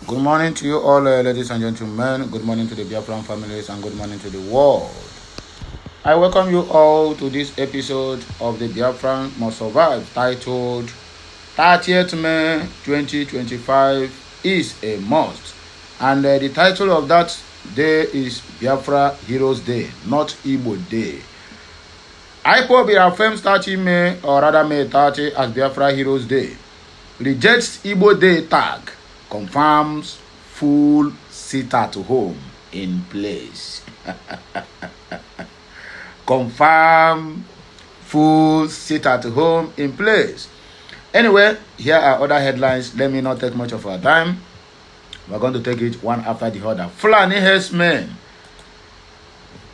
Good morning to you all, ladies and gentlemen. Good morning to the Biafran families and good morning to the world. I welcome you all to this episode of the Biafran Must Survive titled 30th May 2025 is a must. And the title of that day is Biafra Heroes Day, not Igbo Day. IPOB reaffirms 30 May, or rather May 30, as Biafra Heroes Day. Rejects Igbo Day tag. Confirms full sit-at-home in place. Confirm full sit-at-home in place. Anyway, here are other headlines. Let me not take much of our time. We're going to take it one after the other. Fulani herdsmen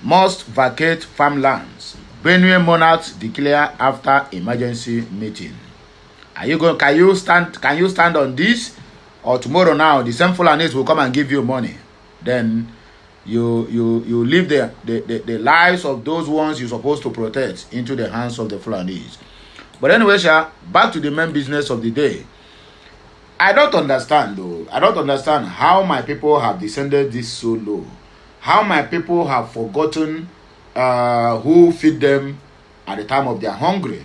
must vacate farmlands. Benue monarchs declare after emergency meeting. Are you going? Can you stand on this? Or tomorrow now, the same Fulanis will come and give you money. Then you leave the lives of those ones you're supposed to protect into the hands of the Fulanis. But anyway, back to the main business of the day. I don't understand though. I don't understand how my people have descended this so low. How my people have forgotten who feed them at the time of their hungry.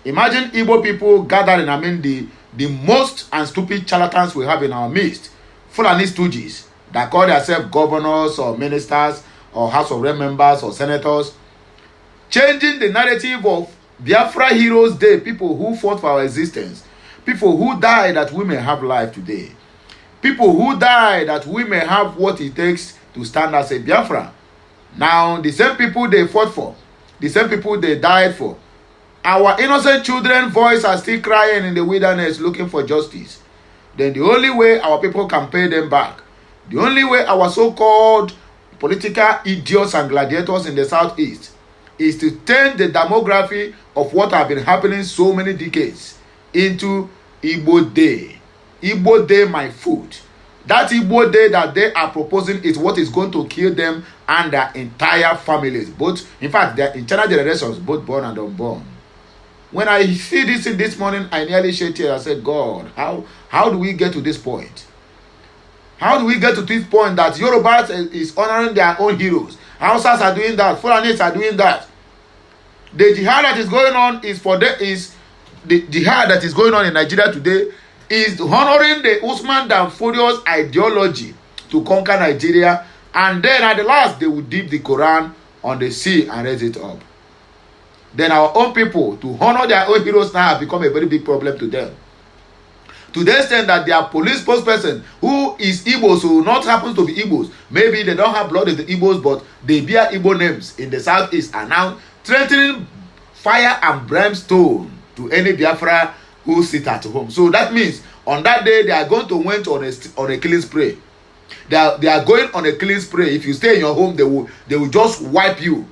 Imagine Igbo people gathering, the most and stupid charlatans we have in our midst, Fulani stooges that call themselves governors or ministers or House of Rep members or senators, changing the narrative of Biafra Heroes Day, people who fought for our existence, people who died that we may have life today, people who died that we may have what it takes to stand as a Biafra. Now, the same people they fought for, the same people they died for, our innocent children's voice are still crying in the wilderness looking for justice. Then the only way our people can pay them back, the only way our so-called political idiots and gladiators in the southeast is to turn the demography of what have been happening so many decades into Igbo Day. Igbo Day, my food. That Igbo Day that they are proposing is what is going to kill them and their entire families. Both, in fact, their internal generations, both born and unborn. When I see this morning, I nearly shed tears. I said, God, how do we get to this point? How do we get to this point that Yorubas is honoring their own heroes? Hausas are doing that. Fulanis are doing that. The jihad that is going on the jihad that is going on in Nigeria today is honoring the Usman Dan Furio's ideology to conquer Nigeria, and then at the last they will dip the Quran on the sea and raise it up. Then our own people, to honor their own heroes now, have become a very big problem to them. To the extent that their police spokesperson, who is Igbos, who not happens to be Igbos, maybe they don't have blood in the Igbos, but they bear Igbo names in the southeast, are now threatening fire and brimstone to any Biafra who sit at home. So that means on that day they are going to went on a killing spree. They are going on a killing spree. If you stay in your home, they will just wipe you.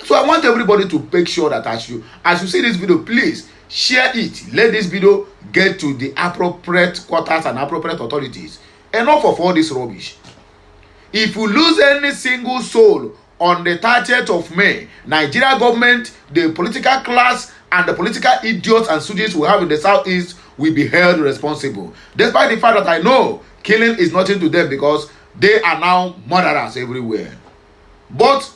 So I want everybody to make sure that as you see this video, please share it. Let this video get to the appropriate quarters and appropriate authorities. Enough of all this rubbish. If you lose any single soul on the 30th of May, Nigeria government, the political class, and the political idiots and students we have in the southeast will be held responsible. Despite the fact that I know killing is nothing to them because they are now murderers everywhere. But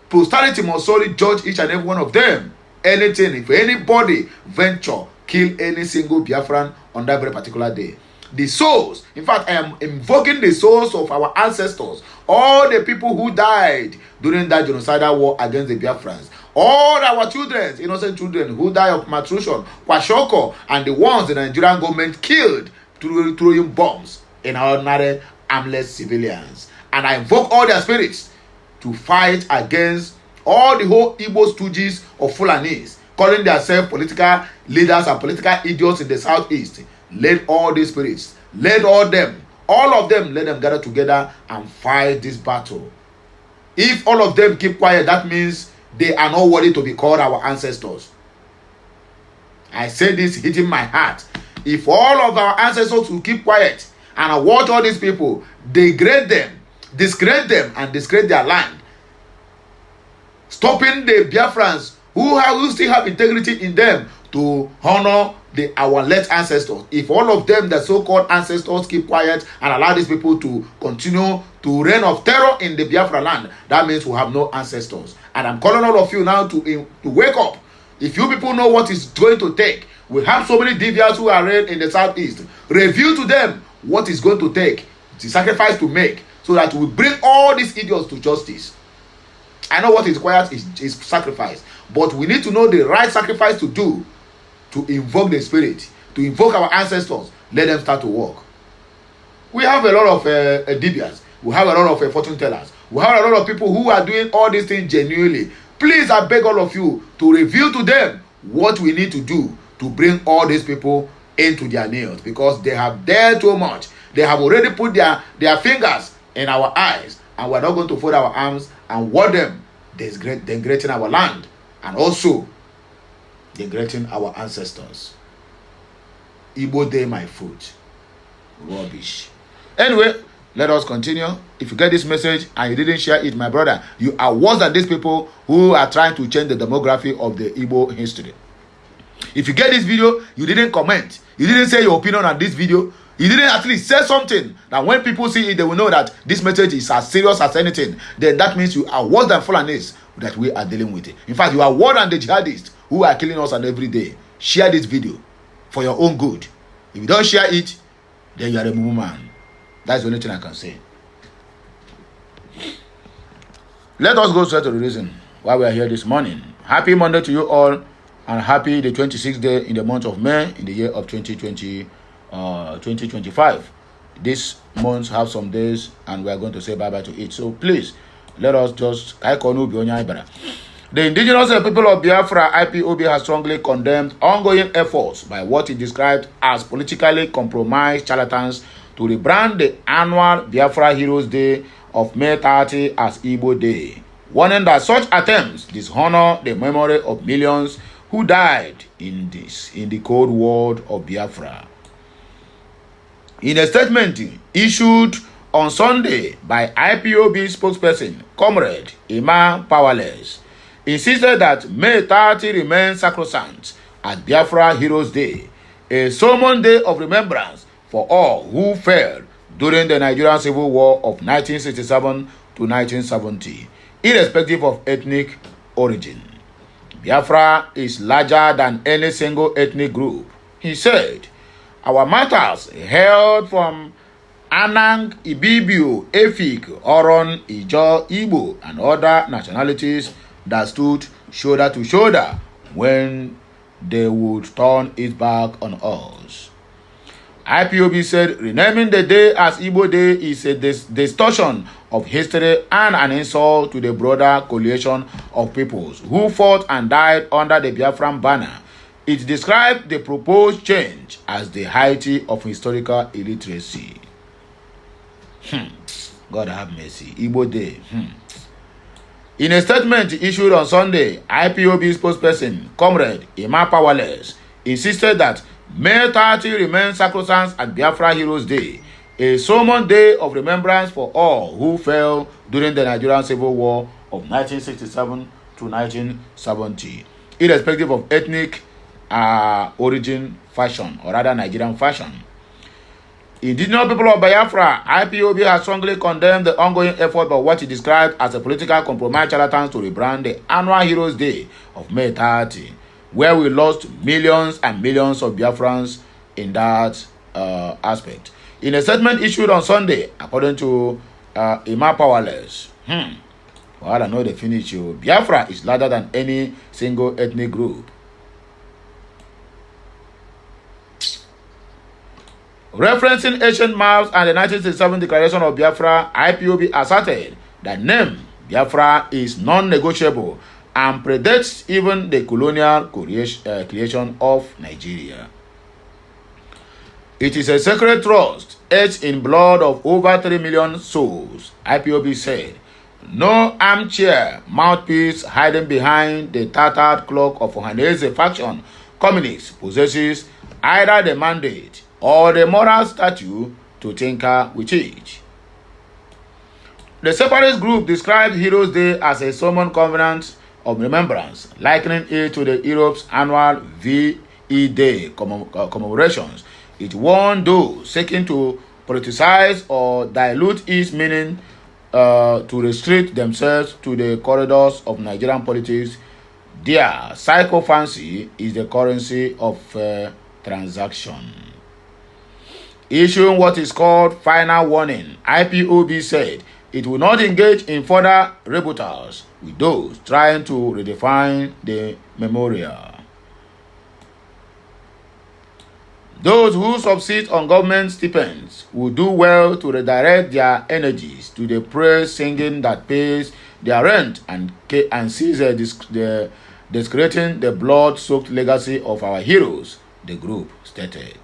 posterity must solely judge each and every one of them. Anything, if anybody venture, kill any single Biafran on that very particular day. The souls, in fact, I am invoking the souls of our ancestors, all the people who died during that genocidal war against the Biafrans, all our children, innocent children who died of malnutrition, kwashoko, and the ones the Nigerian government killed through throwing bombs in ordinary armless civilians. And I invoke all their spirits to fight against all the whole Igbo stooges of Fulanis, calling themselves political leaders and political idiots in the southeast. Let all these spirits, all of them, let them gather together and fight this battle. If all of them keep quiet, that means they are not worthy to be called our ancestors. I say this hitting my heart. If all of our ancestors will keep quiet and watch all these people, degrade them, disgrace them, and disgrace their land, stopping the Biafrans who still have integrity in them to honor our late ancestors. If all of them, the so-called ancestors, keep quiet and allow these people to continue to reign of terror in the Biafra land, that means we have no ancestors. And I'm calling all of you now to wake up. If you people know what it's going to take, we have so many deviants who are in the southeast. Review to them what it's going to take, the sacrifice to make, so that we bring all these idiots to justice. I know what is required is sacrifice, but we need to know the right sacrifice to do, to invoke the spirit, to invoke our ancestors. Let them start to work. We have a lot of deviants. We have a lot of fortune tellers. We have a lot of people who are doing all these things genuinely. Please, I beg all of you to reveal to them what we need to do to bring all these people into their nails, because they have dared too much. They have already put their fingers in our eyes, and we're not going to fold our arms and watch them degrading our land and also degrading our ancestors. Igbo day my food. Rubbish. Anyway, let us continue. If you get this message and you didn't share it, my brother, you are worse than these people who are trying to change the demography of the Igbo history. If you get this video, you didn't comment, you didn't say your opinion on this video, you didn't at least say something that when people see it, they will know that this message is as serious as anything, then that means you are worse than Fulanis that we are dealing with. In fact, you are worse than the jihadists who are killing us every day. Share this video for your own good. If you don't share it, then you are a mumu man. That's the only thing I can say. Let us go straight to the reason why we are here this morning. Happy Monday to you all, and happy the 26th day in the month of May in the year of 2025. This month have some days and we are going to say bye-bye to it. So please, let us just... The indigenous people of Biafra, IPOB, has strongly condemned ongoing efforts by what it described as politically compromised charlatans to rebrand the annual Biafra Heroes Day of May 30 as Igbo Day, warning that such attempts dishonor the memory of millions who died in the Cold War of Biafra. In a statement issued on Sunday by IPOB spokesperson, Comrade Emma Powerless, insisted that May 30 remains sacrosanct as Biafra Heroes Day, a solemn day of remembrance for all who fell during the Nigerian Civil War of 1967 to 1970, irrespective of ethnic origin. Biafra is larger than any single ethnic group, he said. Our matters held from Anang, Ibibio, Efik, Oron, Ijo, Igbo, and other nationalities that stood shoulder to shoulder when they would turn its back on us. IPOB said renaming the day as Igbo Day is a distortion of history and an insult to the broader coalition of peoples who fought and died under the Biafran banner. It described the proposed change as the height of historical illiteracy. God have mercy. Igbo Day. In a statement issued on Sunday, IPOB spokesperson, Comrade Emma Powerless, insisted that May 30 remains sacrosanct at Biafra Heroes Day, a solemn day of remembrance for all who fell during the Nigerian Civil War of 1967 to 1970, irrespective of ethnic origin, fashion, or rather Nigerian fashion. Indigenous people of Biafra, IPOB has strongly condemned the ongoing effort by what it described as a political compromise charlatans to rebrand the annual Heroes Day of May 30, where we lost millions and millions of Biafrans in that aspect. In a statement issued on Sunday, according to Emma Powerless, well, I know they finish you. Biafra is larger than any single ethnic group. Referencing ancient maps and the 1967 Declaration of Biafra, IPOB asserted that name Biafra is non-negotiable and predates even the colonial creation of Nigeria. It is a sacred trust etched in blood of over 3 million souls, IPOB said. No armchair mouthpiece hiding behind the tattered cloak of Ohanese faction communists possesses either the mandate or the moral statue to tinker with it. The separatist group described Heroes Day as a solemn covenant of remembrance, likening it to the Europe's annual VE Day commemorations. It warned those seeking to politicize or dilute its meaning to restrict themselves to the corridors of Nigerian politics. Their psychophancy is the currency of transaction. Issuing what is called final warning, IPOB said it will not engage in further rebuttals with those trying to redefine the memorial. Those who subsist on government stipends will do well to redirect their energies to the praise singing that pays their rent and sees desecrating the blood-soaked legacy of our heroes, the group stated.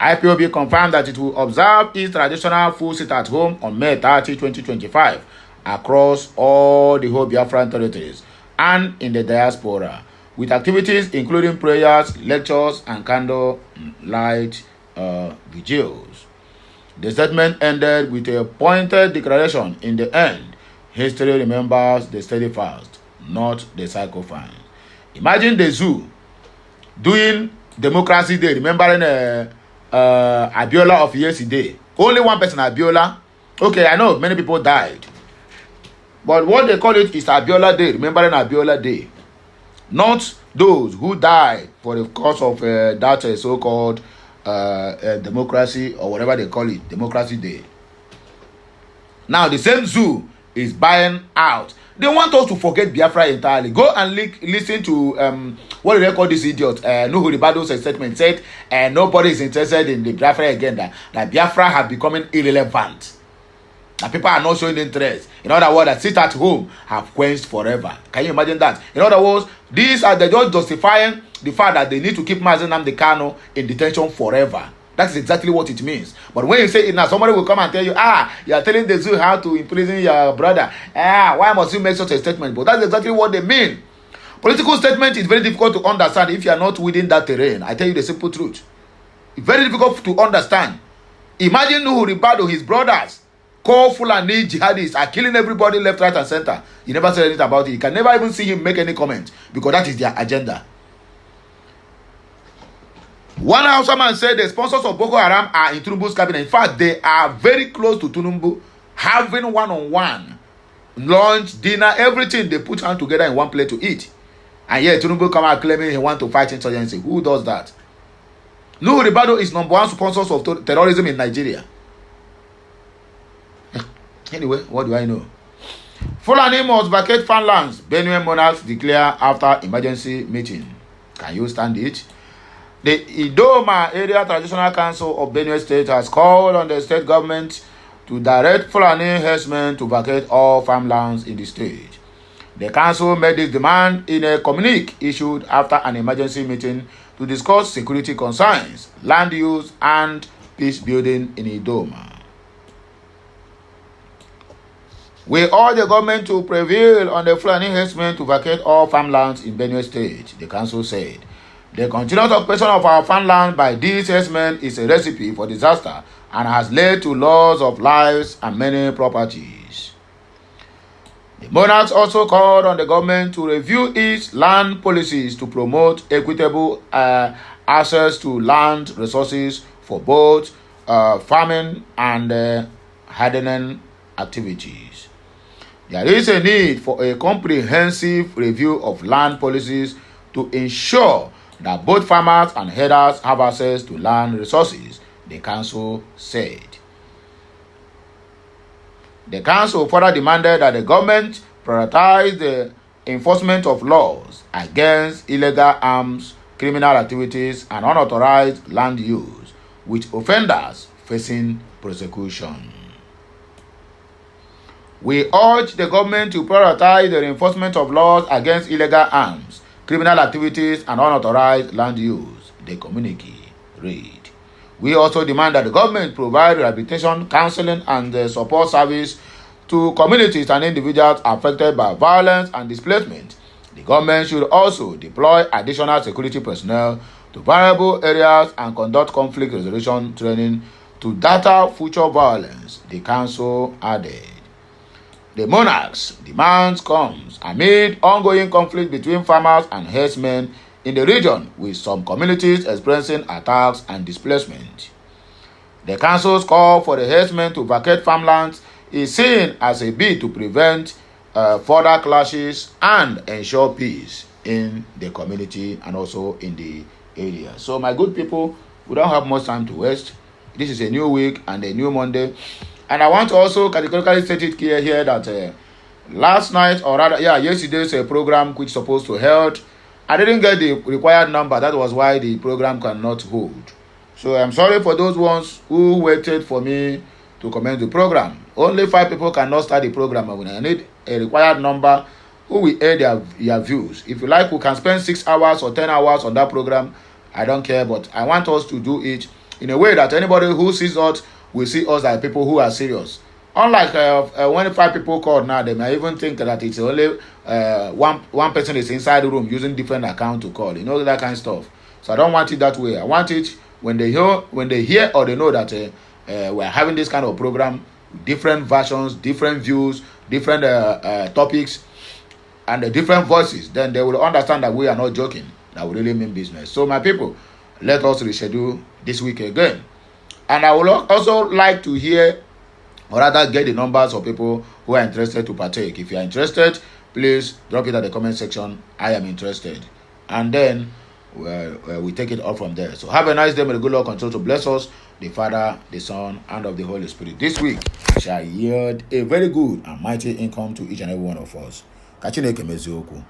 IPOB confirmed that it will observe its traditional full sit-at-home on May 30, 2025 across all the whole Biafran territories and in the diaspora, with activities including prayers, lectures, and candlelight vigils. The statement ended with a pointed declaration: in the end, history remembers the steadfast, not the sycophant. Imagine the zoo doing Democracy Day, remembering Abiola of yesterday. Only one person, Abiola. Okay, I know many people died, but what they call it is Abiola Day, remembering Abiola Day. Not those who died for the cause of that so-called democracy or whatever they call it, Democracy Day. Now the same zoo is buying out. They want us to forget Biafra entirely. Go and listen to what do they call this idiot? Nuhu Ribado's statement said nobody is interested in the Biafra again. That Biafra have becoming irrelevant. That people are not showing interest. In other words, that sit at home have quenched forever. Can you imagine that? In other words, these are the just justifying the fact that they need to keep Mazi Nnamdi Kanu in detention forever. That's exactly what it means. But when you say it now, somebody will come and tell you, you are telling the zoo how to imprison your brother. Why must you make such a statement? But that's exactly what they mean. Political statement is very difficult to understand if you are not within that terrain. I tell you the simple truth. It's very difficult to understand. Imagine Nuhu Ribado, his brothers, call Fulani jihadists, are killing everybody left, right, and center. You never said anything about it. You can never even see him make any comment because that is their agenda. One Hausa man said the sponsors of Boko Haram are in Tinubu's cabinet. In fact, they are very close to Tinubu, having one-on-one lunch, dinner, everything. They put hand together in one plate to eat. And yet Tinubu come out claiming he want to fight insurgency. Who does that? Nuhu Ribado is number one sponsors of terrorism in Nigeria. Anyway, what do I know? Fulani must vacate farmlands, Benue monarchs declare after emergency meeting. Can you stand it? The Idoma Area Traditional Council of Benue State has called on the state government to direct Fulani herdsmen to vacate all farmlands in the state. The council made this demand in a communique issued after an emergency meeting to discuss security concerns, land use, and peace building in Idoma. We urge the government to prevail on the Fulani herdsmen to vacate all farmlands in Benue State, the council said. The continuous occupation of our farmland by these herdsmen is a recipe for disaster and has led to loss of lives and many properties. The monarchs also called on the government to review its land policies to promote equitable access to land resources for both farming and hardening activities. There is a need for a comprehensive review of land policies to ensure that both farmers and herders have access to land resources, the council said. The council further demanded that the government prioritize the enforcement of laws against illegal arms, criminal activities, and unauthorized land use, with offenders facing prosecution. We urge the government to prioritize the enforcement of laws against illegal arms, criminal activities, and unauthorized land use, the communique read. We also demand that the government provide rehabilitation, counseling, and support service to communities and individuals affected by violence and displacement. The government should also deploy additional security personnel to vulnerable areas and conduct conflict resolution training to deter future violence, the council added. The monarch's demands comes amid ongoing conflict between farmers and herdsmen in the region, with some communities experiencing attacks and displacement. The council's call for the herdsmen to vacate farmlands is seen as a bid to prevent further clashes and ensure peace in the community and also in the area. So my good people, we don't have much time to waste. This is a new week and a new Monday. And I want to also categorically state it clear here that last night, or rather, yesterday's program which supposed to held, I didn't get the required number. That was why the program cannot hold. So I'm sorry for those ones who waited for me to commence the program. Only 5 people cannot start the program. I need a required number who will air their views. If you like, we can spend 6 hours or 10 hours on that program. I don't care, but I want us to do it in a way that anybody who sees us will see us as people who are serious. Unlike when 5 people call now, they may even think that it's only one person is inside the room using different account to call. You know, that kind of stuff. So I don't want it that way. I want it when they hear or they know that we're having this kind of program, different versions, different views, different topics, and different voices. Then they will understand that we are not joking, that we really mean business. So my people, let us reschedule this week again. And I would also like to hear, or rather get the numbers of people who are interested to partake. If you are interested, please drop it at the comment section. I am interested. And then we take it up from there. So have a nice day. May the good Lord continue to bless us, the Father, the Son, and of the Holy Spirit. This week shall yield a very good and mighty income to each and every one of us. Kachineke mezioku.